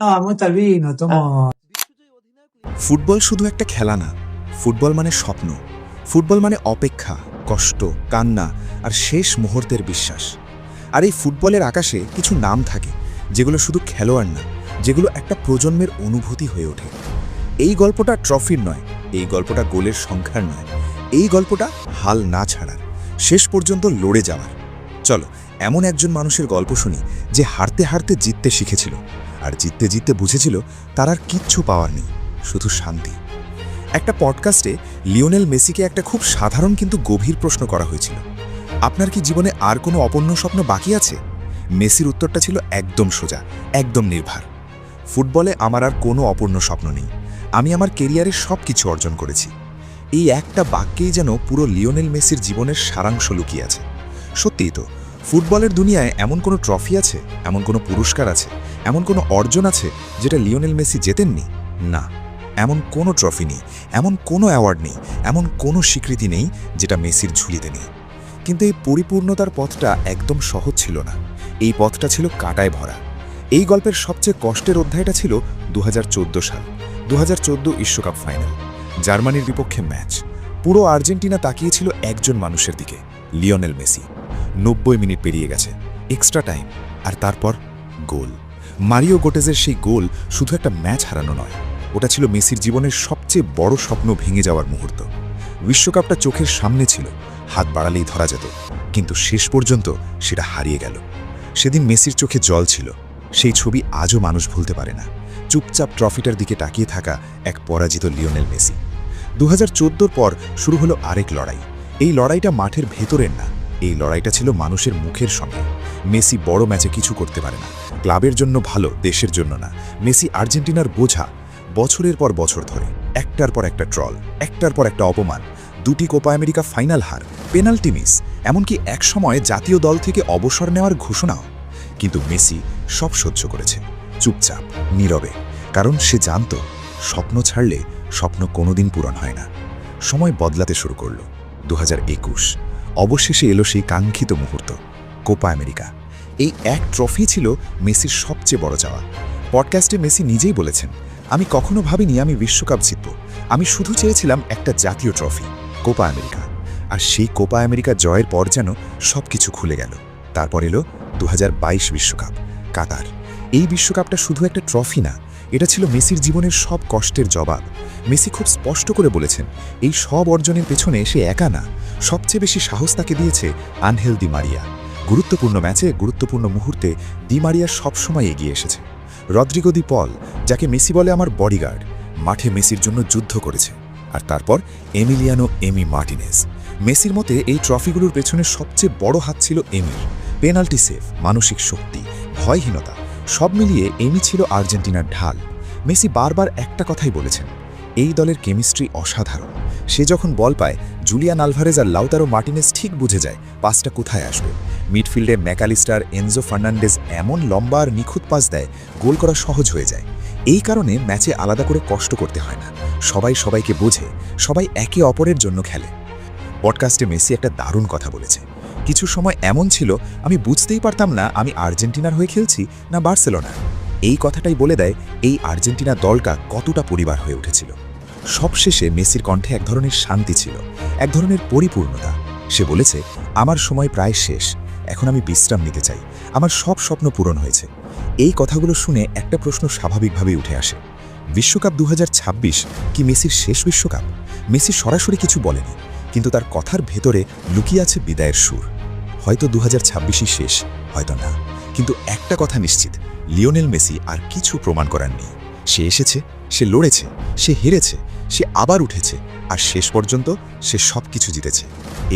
No, molto al vino, tomo. Football শুধু একটা খেলা না, ফুটবল মানে স্বপ্ন, ফুটবল মানে অপেক্ষা, কষ্ট, কান্না আর শেষ মুহূর্তের বিশ্বাস। আর এই ফুটবলের আকাশে কিছু নাম থাকে যেগুলো শুধু খেলোয়াড় না, যেগুলো একটা প্রজন্মের অনুভূতি হয়ে ওঠে। এই গল্পটা ট্রফির নয়, এই গল্পটা গোলের সংখ্যার নয়, এই গল্পটা হাল না ছাড়ার, শেষ পর্যন্ত লড়ে যাওয়ার। চলো এমন একজন মানুষের গল্প শুনি যে হারতে হারতে জিততে শিখেছিল, আর জিততে জিততে বুঝেছিল তার আর কিচ্ছু পাওয়ার নেই, শুধু শান্তি। একটা পডকাস্টে লিওনেল মেসিকে একটা খুব সাধারণ কিন্তু গভীর প্রশ্ন করা হয়েছিল, আপনার কি জীবনে আর কোনো অপূর্ণ স্বপ্ন বাকি আছে? মেসির উত্তরটা ছিল একদম সোজা, একদম নির্ভর। ফুটবলে আমার আর কোনো অপূর্ণ স্বপ্ন নেই, আমি আমার কেরিয়ারে সব কিছু অর্জন করেছি। এই একটা বাক্যেই যেন পুরো লিওনেল মেসির জীবনের সারাংশ লুকিয়ে আছে। সত্যিই তো, ফুটবলের দুনিয়ায় এমন কোনো ট্রফি আছে, এমন কোনো পুরস্কার আছে, এমন কোনো অর্জন আছে যেটা লিওনেল মেসি জেতেননি? না, এমন কোনো ট্রফি নেই, এমন কোনো অ্যাওয়ার্ড নেই, এমন কোনো স্বীকৃতি নেই যেটা মেসির ঝুলিতে নেই। কিন্তু এই পরিপূর্ণতার পথটা একদম সহজ ছিল না, এই পথটা ছিল কাঁটায় ভরা। এই গল্পের সবচেয়ে কষ্টের অধ্যায়টা ছিল 2014 সাল, 2014 বিশ্বকাপ ফাইনাল, জার্মানির বিপক্ষে ম্যাচ। পুরো আর্জেন্টিনা তাকিয়েছিল একজন মানুষের দিকে, লিওনেল মেসি। 90 মিনিট পেরিয়ে গেছে, এক্সট্রা টাইম, আর তারপর গোল। মারিও গোটেজের সেই গোল শুধু একটা ম্যাচ হারানো নয়, ওটা ছিল মেসির জীবনের সবচেয়ে বড় স্বপ্ন ভেঙে যাওয়ার মুহূর্ত। বিশ্বকাপটা চোখের সামনে ছিল, হাত বাড়ালেই ধরা যেত, কিন্তু শেষ পর্যন্ত সেটা হারিয়ে গেল। সেদিন মেসির চোখে জল ছিল, সেই ছবি আজও মানুষ ভুলতে পারে না। চুপচাপ ট্রফিটার দিকে তাকিয়ে থাকা এক পরাজিত লিওনেল মেসি। 2014 পর শুরু হলো আরেক লড়াই। এই লড়াইটা মাঠের ভেতরের না, এই লড়াইটা ছিল মানুষের মুখের সঙ্গে। মেসি বড় ম্যাচে কিছু করতে পারে না, ক্লাবের জন্য ভালো, দেশের জন্য না। মেসি আর্জেন্টিনার বোঝা। বছরের পর বছর ধরে একটার পর একটা ট্রল, একটার পর একটা অপমান, 2টি কোপা আমেরিকা ফাইনাল হার, পেনাল্টি মিস, এমনকি একসময় জাতীয় দল থেকে অবসর নেওয়ার ঘোষণাও। কিন্তু মেসি সব সহ্য করেছে, চুপচাপ, নীরবে, কারণ সে জানত স্বপ্ন ছাড়লে স্বপ্ন কোনোদিন পূরণ হয় না। সময় বদলাতে শুরু করল। 2021 অবশেষে এলো সেই কাঙ্ক্ষিত মুহূর্ত, কোপা আমেরিকা। এই এক ট্রফি ছিল মেসির সবচেয়ে বড় চাওয়া। পডকাস্টে মেসি নিজেই বলেছেন, আমি কখনো ভাবিনি আমি বিশ্বকাপ জিতব, আমি শুধু চেয়েছিলাম একটা জাতীয় ট্রফি, কোপা আমেরিকা। আর সেই কোপা আমেরিকা জয়ের পর যেন সব কিছু খুলে গেল। তারপর এলো 2022 বিশ্বকাপ, কাতার। এই বিশ্বকাপটা শুধু একটা ট্রফি না, এটা ছিল মেসির জীবনের সব কষ্টের জবাব। মেসি খুব স্পষ্ট করে বলেছেন, এই সব অর্জনের পেছনে সে একা না, সবচেয়ে বেশি সাহস তাকে দিয়েছে আনহেল দি মারিয়া। গুরুত্বপূর্ণ ম্যাচে, গুরুত্বপূর্ণ মুহূর্তে দি মারিয়া সবসময় এগিয়ে এসেছে। রদ্রিগো দি পল, যাকে মেসি বলে আমার বডিগার্ড, মাঠে মেসির জন্য যুদ্ধ করেছে। আর তারপর এমিলিয়ানো এমি মার্টিনেজ। মেসির মতে এই ট্রফিগুলোর পেছনে সবচেয়ে বড় হাত ছিল এমির। পেনাল্টি সেভ, মানসিক শক্তি, ভয়হীনতা, সব মিলিয়ে এমি ছিল আর্জেন্টিনার ঢাল। মেসি বারবার একটা কথাই বলেছেন, এই দলের কেমিস্ট্রি অসাধারণ। সে যখন বল পায়, জুলিয়ান আলভারেজ আর লাউতারো মার্টিনেজ ঠিক বুঝে যায় পাসটা কোথায় আসবে। মিডফিল্ডে ম্যাকালিস্টার, এনজো ফার্নান্ডেজ এমন লম্বা আর নিখুঁত পাস দেয়, গোল করা সহজ হয়ে যায়। এই কারণে ম্যাচে আলাদা করে কষ্ট করতে হয় না, সবাই সবাইকে বোঝে, সবাই একে অপরের জন্য খেলে। পডকাস্টে মেসি একটা দারুণ কথা বলেছে, কিছু সময় এমন ছিল আমি বুঝতেই পারতাম না আমি আর্জেন্টিনার হয়ে খেলছি না বার্সেলোনার। এই কথাটাই বলে দেয় এই আর্জেন্টিনা দলটা কতটা পরিবার হয়ে উঠেছিল। সবশেষে মেসির কণ্ঠে এক ধরনের শান্তি ছিল, এক ধরনের পরিপূর্ণতা। সে বলেছে, আমার সময় প্রায় শেষ, এখন আমি বিশ্রাম নিতে চাই, আমার সব স্বপ্ন পূরণ হয়েছে। এই কথাগুলো শুনে একটা প্রশ্ন স্বাভাবিকভাবেই উঠে আসে, বিশ্বকাপ 2026 কি মেসির শেষ বিশ্বকাপ? মেসি সরাসরি কিছু বলেনি, কিন্তু তার কথার ভেতরে লুকিয়ে আছে বিদায়ের সুর। হয়তো 2026ই শেষ, হয়তো না, কিন্তু একটা কথা নিশ্চিত, লিওনেল মেসি আর কিছু প্রমাণ করার নেই। সে এসেছে, সে লড়েছে, সে হেরেছে, সে আবার উঠেছে, আর শেষ পর্যন্ত সে সব কিছু জিতেছে।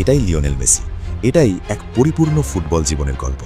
এটাই লিওনেল মেসি, এটাই এক পরিপূর্ণ ফুটবল জীবনের গল্প।